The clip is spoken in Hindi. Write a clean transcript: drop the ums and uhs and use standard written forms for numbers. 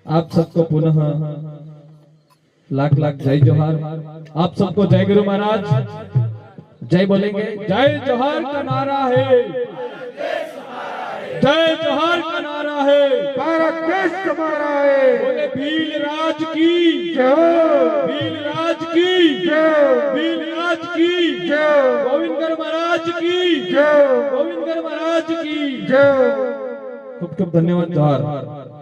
आप सबको पुनः लाख लाख जय जोहार। आप सबको जय गुरु महाराज जय बोलेंगे। जय जोहार का नारा है, जय जोहार का नारा है, भारत देश हमारा है। बोले भील राज की जय, भील राज की जय, भील राज की जय, गोविंदगढ़ महाराज की जय, गोविंदगढ़ महाराज की जय। खूब खूब धन्यवाद जोहार।